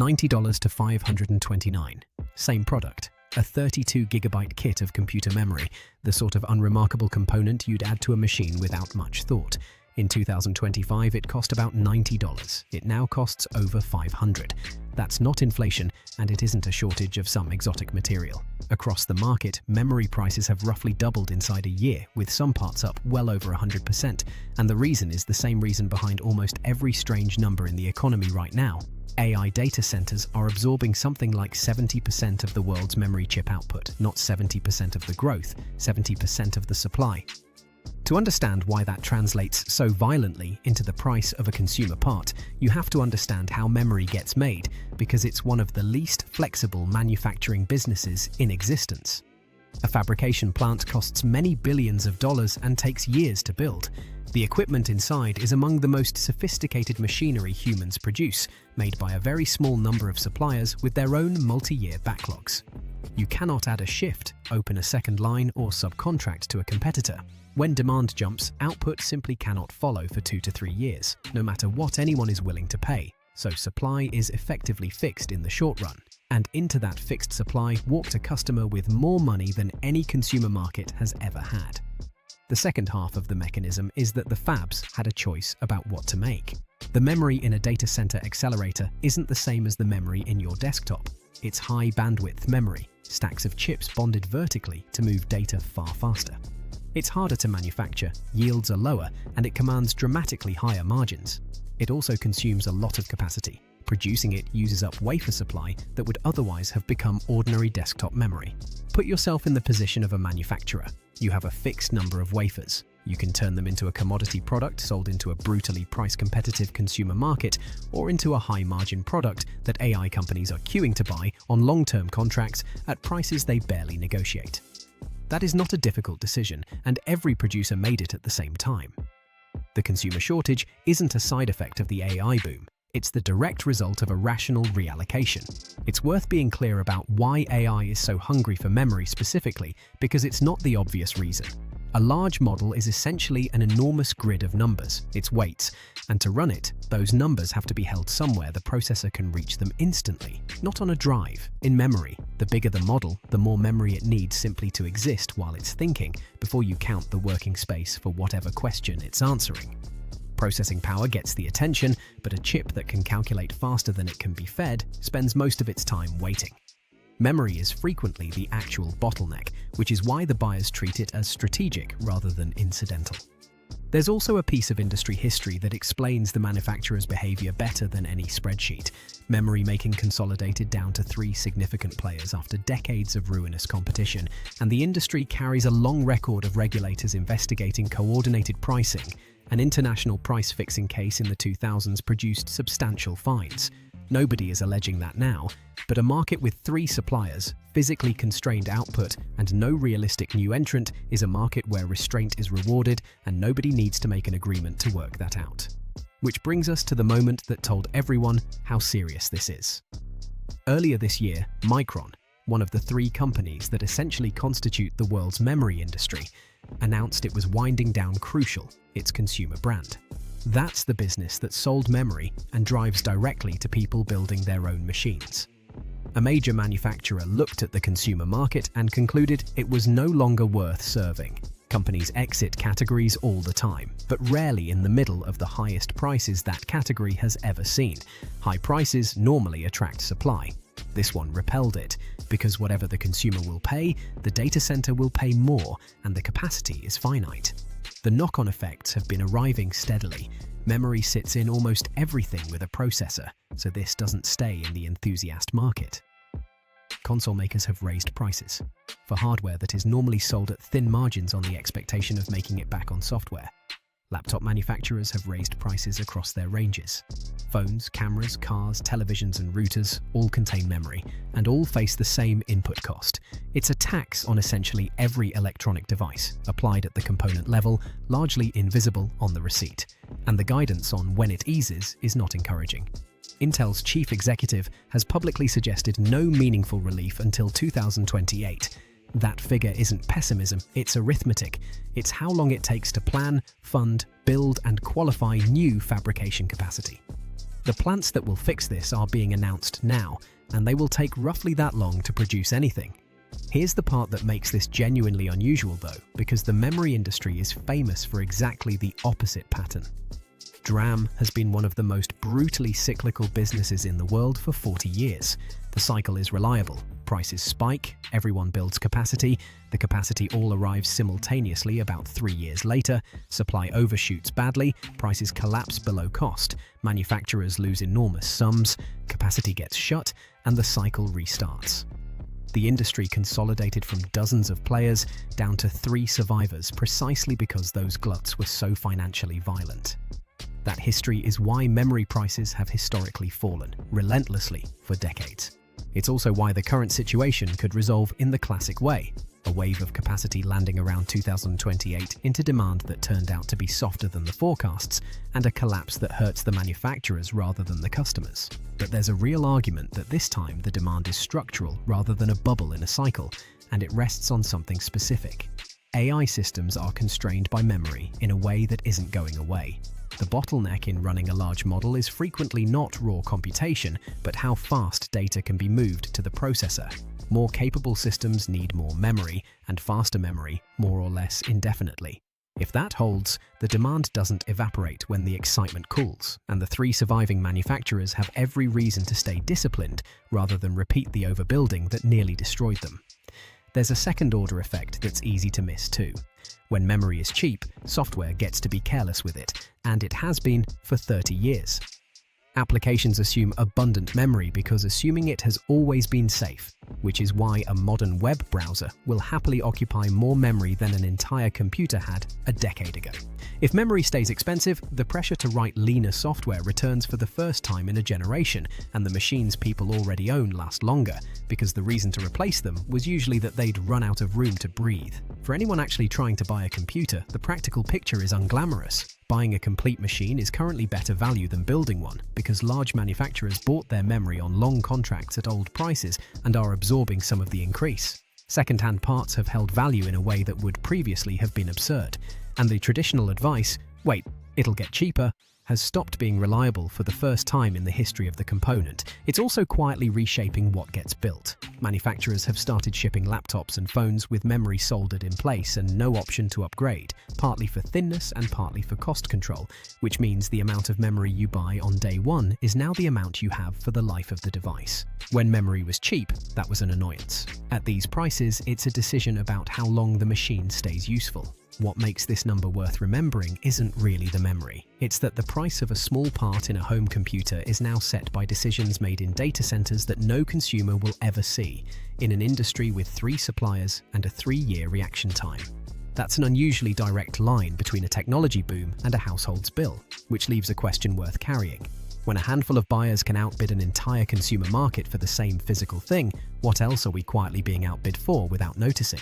$90 to $529. Same product. A 32GB kit of computer memory, the sort of unremarkable component you'd add to a machine without much thought. In 2025, it cost about $90. It now costs over $500. That's not inflation, and it isn't a shortage of some exotic material. Across the market, memory prices have roughly doubled inside a year, with some parts up well over 100%, and the reason is the same reason behind almost every strange number in the economy right now. AI data centers are absorbing something like 70% of the world's memory chip output, not 70% of the growth, 70% of the supply. To understand why that translates so violently into the price of a consumer part, you have to understand how memory gets made, because it's one of the least flexible manufacturing businesses in existence. A fabrication plant costs many billions of dollars and takes years to build. The equipment inside is among the most sophisticated machinery humans produce, made by a very small number of suppliers with their own multi-year backlogs. You cannot add a shift, open a second line, or subcontract to a competitor. When demand jumps, output simply cannot follow for 2 to 3 years, no matter what anyone is willing to pay. So supply is effectively fixed in the short run. And into that fixed supply walked a customer with more money than any consumer market has ever had. The second half of the mechanism is that the fabs had a choice about what to make. The memory in a data center accelerator isn't the same as the memory in your desktop. It's high bandwidth memory, stacks of chips bonded vertically to move data far faster. It's harder to manufacture, yields are lower, and it commands dramatically higher margins. It also consumes a lot of capacity. Producing it uses up wafer supply that would otherwise have become ordinary desktop memory. Put yourself in the position of a manufacturer. You have a fixed number of wafers. You can turn them into a commodity product sold into a brutally price-competitive consumer market, or into a high-margin product that AI companies are queuing to buy on long-term contracts at prices they barely negotiate. That is not a difficult decision, and every producer made it at the same time. The consumer shortage isn't a side effect of the AI boom. It's the direct result of a rational reallocation. It's worth being clear about why AI is so hungry for memory specifically, because it's not the obvious reason. A large model is essentially an enormous grid of numbers, its weights, and to run it, those numbers have to be held somewhere the processor can reach them instantly, not on a drive. In memory, the bigger the model, the more memory it needs simply to exist while it's thinking, before you count the working space for whatever question it's answering. Processing power gets the attention, but a chip that can calculate faster than it can be fed spends most of its time waiting. Memory is frequently the actual bottleneck, which is why the buyers treat it as strategic rather than incidental. There's also a piece of industry history that explains the manufacturer's behavior better than any spreadsheet. Memory making consolidated down to 3 significant players after decades of ruinous competition, and the industry carries a long record of regulators investigating coordinated pricing. An international price-fixing case in the 2000s produced substantial fines. Nobody is alleging that now, but a market with 3 suppliers, physically constrained output, and no realistic new entrant is a market where restraint is rewarded and nobody needs to make an agreement to work that out. Which brings us to the moment that told everyone how serious this is. Earlier this year, Micron, one of the 3 companies that essentially constitute the world's memory industry, announced it was winding down Crucial, its consumer brand. That's the business that sold memory and drives directly to people building their own machines. A major manufacturer looked at the consumer market and concluded it was no longer worth serving. Companies exit categories all the time, but rarely in the middle of the highest prices that category has ever seen. High prices normally attract supply. This one repelled it, because whatever the consumer will pay, the data center will pay more, and the capacity is finite. The knock-on effects have been arriving steadily. Memory sits in almost everything with a processor, so this doesn't stay in the enthusiast market. Console makers have raised prices for hardware that is normally sold at thin margins on the expectation of making it back on software. Laptop manufacturers have raised prices across their ranges. Phones, cameras, cars, televisions, and routers all contain memory, and all face the same input cost. It's a tax on essentially every electronic device, applied at the component level, largely invisible on the receipt. And the guidance on when it eases is not encouraging. Intel's chief executive has publicly suggested no meaningful relief until 2028. That figure isn't pessimism, it's arithmetic. It's how long it takes to plan, fund, build, and qualify new fabrication capacity. The plants that will fix this are being announced now, and they will take roughly that long to produce anything. Here's the part that makes this genuinely unusual though, because the memory industry is famous for exactly the opposite pattern. DRAM has been one of the most brutally cyclical businesses in the world for 40 years. The cycle is reliable. Prices spike, everyone builds capacity, the capacity all arrives simultaneously about 3 years later, supply overshoots badly, prices collapse below cost, manufacturers lose enormous sums, capacity gets shut, and the cycle restarts. The industry consolidated from dozens of players down to 3 survivors precisely because those gluts were so financially violent. That history is why memory prices have historically fallen, relentlessly, for decades. It's also why the current situation could resolve in the classic way, a wave of capacity landing around 2028 into demand that turned out to be softer than the forecasts, and a collapse that hurts the manufacturers rather than the customers. But there's a real argument that this time the demand is structural rather than a bubble in a cycle, and it rests on something specific. AI systems are constrained by memory in a way that isn't going away. The bottleneck in running a large model is frequently not raw computation, but how fast data can be moved to the processor. More capable systems need more memory, and faster memory, more or less indefinitely. If that holds, the demand doesn't evaporate when the excitement cools, and the 3 surviving manufacturers have every reason to stay disciplined rather than repeat the overbuilding that nearly destroyed them. There's a second-order effect that's easy to miss too. When memory is cheap, software gets to be careless with it, and it has been for 30 years. Applications assume abundant memory because assuming it has always been safe, which is why a modern web browser will happily occupy more memory than an entire computer had a decade ago. If memory stays expensive, the pressure to write leaner software returns for the first time in a generation, and the machines people already own last longer, because the reason to replace them was usually that they'd run out of room to breathe. For anyone actually trying to buy a computer, the practical picture is unglamorous. Buying a complete machine is currently better value than building one, because large manufacturers bought their memory on long contracts at old prices and are absorbing some of the increase. Second-hand parts have held value in a way that would previously have been absurd, and the traditional advice, "Wait, it'll get cheaper," has stopped being reliable for the first time in the history of the component. It's also quietly reshaping what gets built. Manufacturers have started shipping laptops and phones with memory soldered in place and no option to upgrade, partly for thinness and partly for cost control, which means the amount of memory you buy on day one is now the amount you have for the life of the device. When memory was cheap, that was an annoyance. At these prices, it's a decision about how long the machine stays useful. What makes this number worth remembering isn't really the memory. It's that the price of a small part in a home computer is now set by decisions made in data centers that no consumer will ever see, in an industry with 3 suppliers and a 3-year reaction time. That's an unusually direct line between a technology boom and a household's bill, which leaves a question worth carrying. When a handful of buyers can outbid an entire consumer market for the same physical thing, what else are we quietly being outbid for without noticing?